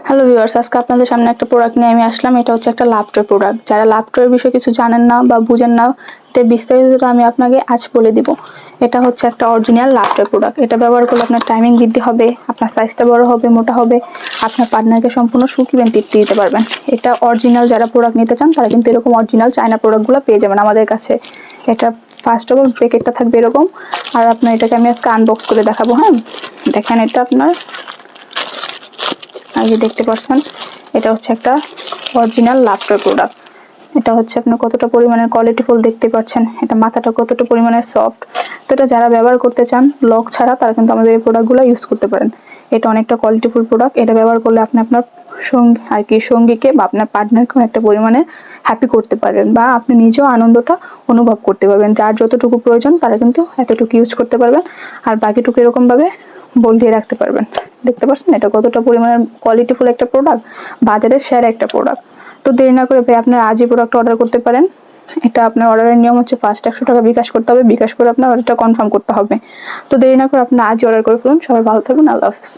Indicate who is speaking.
Speaker 1: Hello viewers, আজকে আপনাদের সামনে একটা প্রোডাক্ট নিয়ে আমি আসলাম। এটা হচ্ছে একটা লাভ ট্রে প্রোডাক্ট। যারা লাভ ট্রের বিষয়ে কিছু জানেন না বা বুঝেন না, এটার বিস্তারিতটা আমি আপনাকে আজ বলে দিব। এটা হচ্ছে একটা অরিজিনাল লাভ ট্রে প্রোডাক্ট। এটা ব্যবহার করলে আপনার টাইমিং বৃদ্ধি হবে, আপনার সাইজটা বড় হবে, মোটা হবে, আপনার পার্টনারকে সম্পূর্ণ সুখ এবং তৃপ্তি দিতে পারবেন। এটা অরিজিনাল যারা প্রোডাক্ট নিতে চান তারা কিন্তু এরকম অরিজিনাল চায়না প্রোডাক্টগুলো পেয়ে যাবেন আমাদের কাছে। এটা ফার্স্ট অফ অল প্যাকেটটা থাকবে এরকম, আর আপনার এটাকে আমি আজকে আনবক্স করে দেখাবো। হ্যাঁ, দেখেন এটা আপনার আগে দেখতে পাচ্ছেন, এটা হচ্ছে একটা অরিজিনাল লাভ ট্রে প্রোডাক্ট। এটা হচ্ছে আপনার কতটা পরিমাণের কোয়ালিটিফুল দেখতে পাচ্ছেন, এটা মাথাটা কতটা পরিমাণের সফট। তো এটা যারা ব্যবহার করতে চান লক ছাড়া তারা কিন্তু আমাদের এই প্রোডাক্টগুলো ইউজ করতে পারেন। এটা অনেকটা কোয়ালিটিফুল প্রোডাক্ট। এটা ব্যবহার করলে আপনি আপনার সঙ্গীকে বা আপনার পার্টনারকে অনেকটা পরিমাণে হ্যাপি করতে পারবেন, বা আপনি নিজেও আনন্দটা অনুভব করতে পারবেন। যার যতটুকু প্রয়োজন তারা কিন্তু এতটুকু ইউজ করতে পারবেন, আর বাকিটুকু এরকমভাবে বলিয়ে রাখতে পারবেন। দেখতে পাচ্ছেন এটা কতটা পরিমাণের কোয়ালিটিফুল একটা প্রোডাক্ট, বাজারের সেরা একটা প্রোডাক্ট। তো দেরি না করে ভাই আপনার আজই প্রোডাক্ট অর্ডার করতে পারেন। এটা আপনার অর্ডারের নিয়ম হচ্ছে ফার্স্ট 100 টাকা বিকাশ করতে হবে, বিকাশ করে আপনার অর্ডারটা কনফার্ম করতে হবে। তো দেরি না করে আপনি আজই অর্ডার করে ফেলুন। সবাই ভালো থাকুন, আল্লাহ হাফিজ।